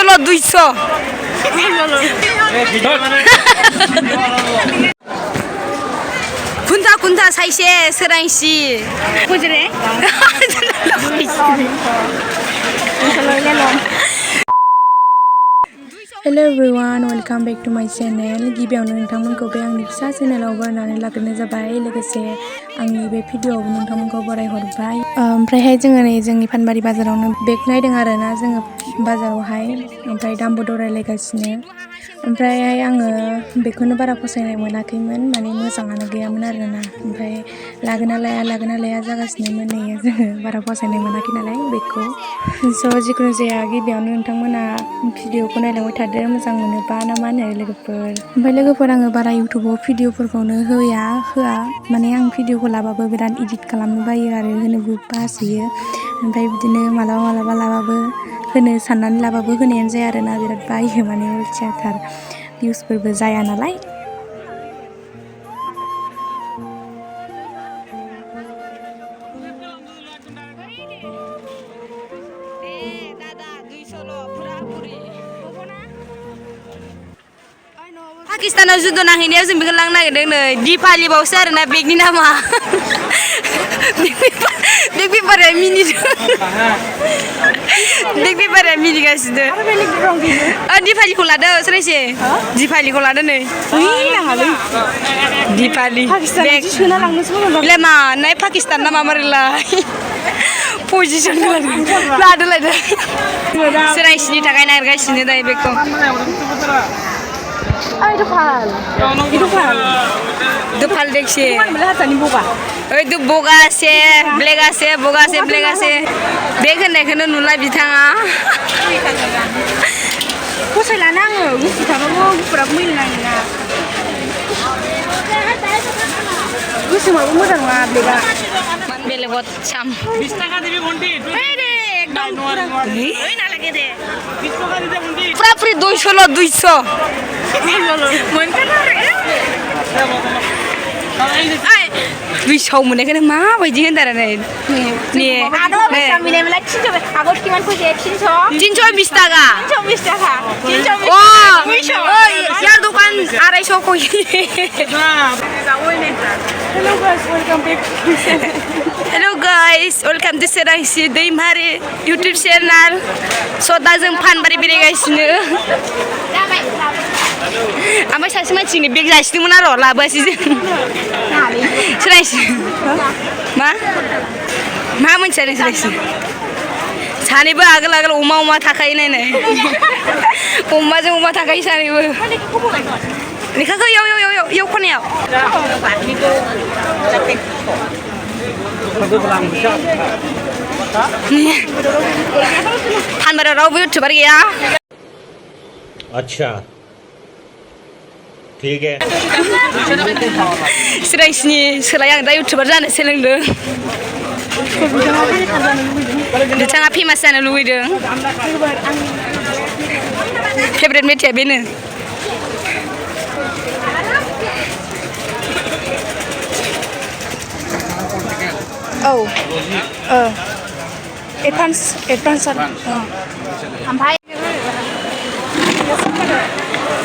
200 군타 사이세 스랑씨 보지래 Hello everyone, welcome back to my channel. गिबियावनो नोंथांमोनखौ बे आंनि फिसा चेनेलाव बरायनानै लाग्रोनाय जाबाय। लोगोसे आंनि बे भिडिअआवबो नोंथांमोनखौ बरायहरबाय। ओमफ्रायहाय जोङो नै जोंनि पानबारि बाजारावनो बेग नायदों आरोना जोङो बाजारावहाय। ओमफ्राय दामबो रायलायगासिनो। ओमफ्रायहाय आङो बेखौनो बारा फसायनाय मोनाखैमोन, माने मोजाङानो गैयामोन आरोना। ओमफ्राय लागोना लाया जागासिनोमोन नै जोङो बारा फसायनाय मोनाखै नालाय बेगखौ। स' जिखुनु जाया गिबियावनो नोंथांमोना भिडिअखौ नायलांबाय थादो, मोजां मोनोबा ना मा होनो लोगोफोर। ओमफ्राय लोगोफोर आङो बारा इउटुबाव भिडिअफोरखौनो होआ माने आं भिडिअखौ लाबाबो बिराद इडिट खालामनो बायो आरो होनोबो बासोयो। ओमफ्राय बिदिनो मालाबा लाबाबो होनो साननानै लाबाबो होनायानो जाया आरोना, बिराद बायो माने अलसियाथार, भिउसफोरबो जाया नालाय। पाकिस्तानाव जुद' नांहैनायाव जों बेखौ लांनो नागिरदों नै दिपालि बावसो आरोना बेगनि नामा। बेग बेफारिया मिनिगासिनो। दिपालिखौ लादो सोरायसे दिपालिखौ लादो नै दिपालि बेलाय मा नाय पाकिस्तान ना माबारैलाय पजिसन लादो सोरायसिनि थाखाय नागिरगासिनो दायो बेगखौ। Dupal dekse. Oi du bogase, blegase. Beg होननायखौनो नुला बिथाङा। फसायलानो आङो गुफुर थाबाबो गुफुराबो मैला नाङोना। गोसोमाबो मोजां नङा बेगा। बेलेगत साम 20 টাকা দিবি বন্টি। এই রে একদম এই না লাগে দে 20 টাকা দিতে বন্টি। পুরো 200 दुइस'आव मोननायखौनो माबायदि होनदों आरो नै तिनस' 20 टाका यार दखान 250 कोई। Hello guys, welcome to Serangsi Daimary YouTube channel. दा जों पानबारि बेरायगासिनो। ओमफ्राय सासे मानसिनि बेग जासिदोंमोन आरो लाबोआसै जों। सोरायसि मा मोनथिया नों सोरायसि सानैबो आगोल अमा थाखायो नायनाय अमाजों अमा थाखायो सानैबो। लेखाखौ याव खनायाव पानबारियाव रावबो इउटुबार गैया। अच्छा ठीक है। सोरांसिनि सोलाय आं दा इउटुबार जानो सोलोंदों। बिथाङा फेमास जानो लुबैदों। फेभरेट मेथाइया बेनो। एडभान्स ओमफ्राय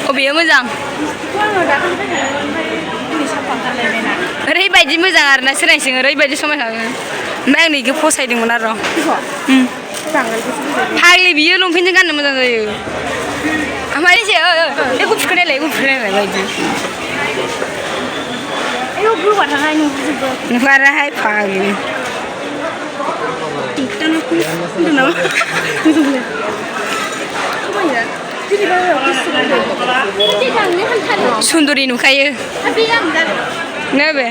अबेयो मोजां ओरैबायदि मोजां आरोना सोरांसिं ओरैबायदि समायखागोन। ओमफ्राय आं नैखौ फसायदोंमोन आरो फाग्लि बियो लंपेन्टजों गाननो मोजां जायो। ओमफ्राय एसे गुफुरखौनायलाय बायदि नुवाराहाय फाग्लि सुन्दरि नुखायो नो बे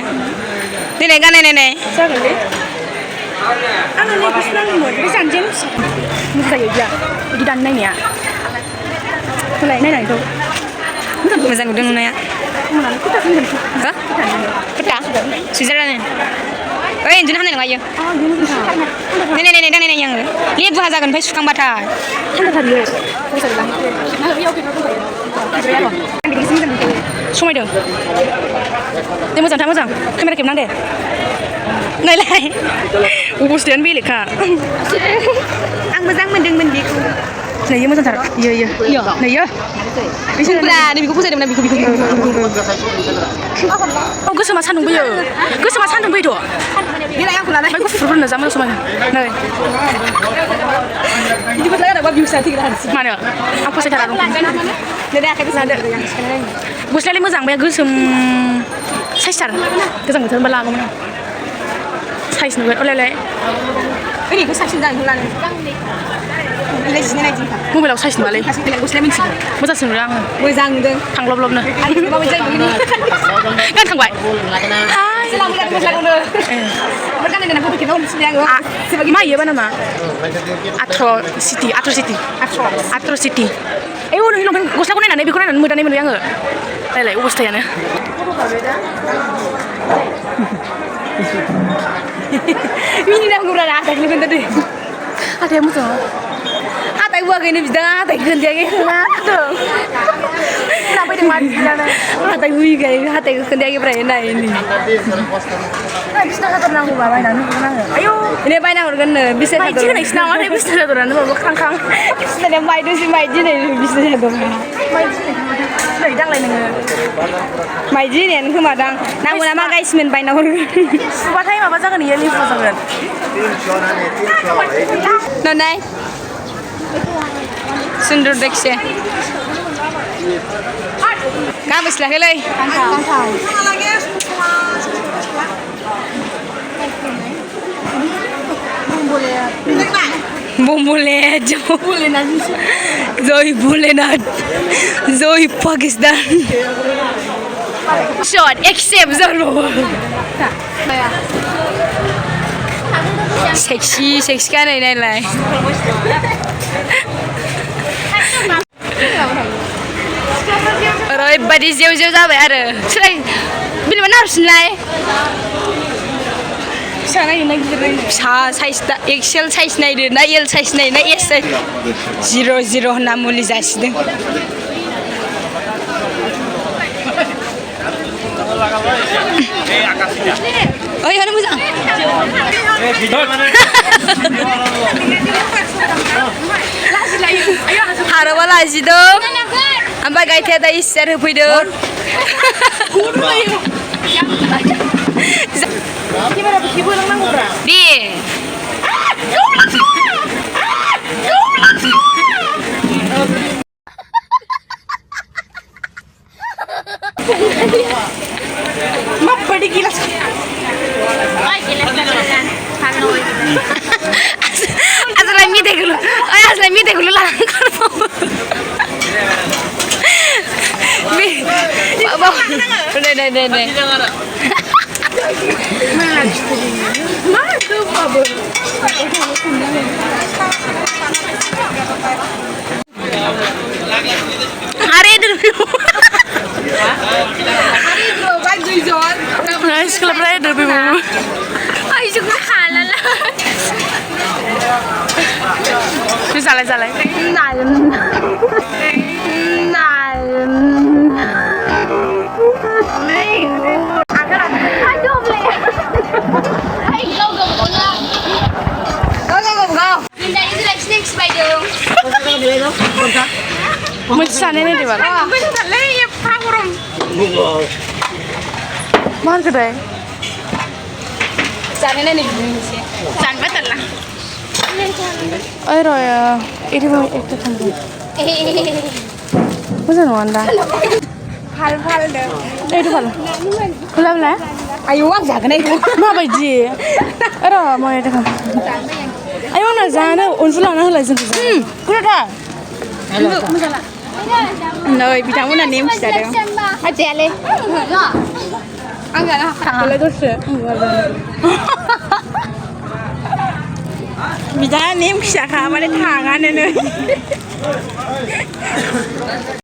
दिनै गाननाय नायनाय आङो नैखौसो नांगौमोन बे जानजिया मोजां गैया बिदि दानो नायनाया होलाय नायनायखौ मोजां नुदों नुनाया। खोथा सुइजारलेण्ड ओइ उन्दुनो हानाय नङा इयो। नायनाय आङो लेबुहा जागोन ओमफ्राय सुखांबाथाय समायदों दे मोजांथार मोजां केमेरा खेबनां दे नायलाय अबस्थायानो बेलेगखा। आं मोजां मोनदोंमोन बेखौ Naiyo motor tar. Iya. Naiyo. Bukan, ini biku saya mana biku. Oh, gue sama sandung boyo. Gue sama sandung boyo. Dia yang pulang. Gue pernah zaman sama. Nah. Di betul ada babi usah tinggal di sini. Mana? Apa sih cara rungkun? Jadi akhirnya ada yang sekarang. Gue selalu mau zang, gue size tar. Gue zang betul bela gue mana? Size nih, oleh. Ini gue size zang bulan. Ini sini aja. Mau bela size nih balik. Gue selalu mencik. Mau zang sendiri. Gue zang deh. Tang lob nih. Ada bawa jeng ini. Kan tang baik. Selamat lihat gue selalu deh. Berkan dengan aku bikin orang sini yang sebagai mana ya nama? Atro City. Udah hilang gue selalu nanya, nabi kunan muda nih menu yang lele, ubus tanya. Ini dah kurang ada yang lebih tadi. Ada yang musuh. Ada ibu agak ini bisa, ada yang kerja gitu. Kenapa dia mati? Ada ibu juga ini, ada yang kerja gitu berapa ini. Bisa satu orang bawa mainan, ayo. Ini banyak orang bisa satu. Main cina isna mana bisa satu orang bawa kangkang. Bisa dia main tu si main cina bisa satu. Main cina, dari dang lain dengan. Main cina ni kemadang. Nama guys main banyak orang. Buat saya apa jangan dia lihat jangan. Nonai. Sundur dekse. Kamu istilah kelai. Kangkang. Boleh aja. Zoe Pakistan. Shot accept zero. Seksi kan ini lah. Roy badi jauh-jauh sampai ada. Selain bila mana harus nilai? Sana ini lagi. Size XL size naik deh, naik L size naik S size 00 namuli jasi deh. Oh iya, ada musang. Haraplah sih dong. Ambil gaya ada ister puyuh. Gimana ibu yang nanggung berapa? Di. Mapa di gilas. Asal lagi deh dulu. Asal lagi deh dulu lah. Bawa. Deh. Mantap, Babu. Hari dulu. Nice club rider, Babu. Ay, juga halal. Salah. Mau sana ini di mana? Mana kedai? Sana ini di Indonesia. Sana betul lah. Ayo Roya, ini mau ikut kamu. Bukan Wanda. Hal deh. Itu hal. Bela. Ayo uang jangan itu. Ma baji. Ayo mau itu kamu. Ayo nak jangan, unsulah nak lazim. Kurang. Nơi bị thằng muốn ném sẽ được. À chè lên. Ăn rồi đó. Lấy tốt sự. Bị thằng ném sẽ khá mà đến hàng ăn nữa.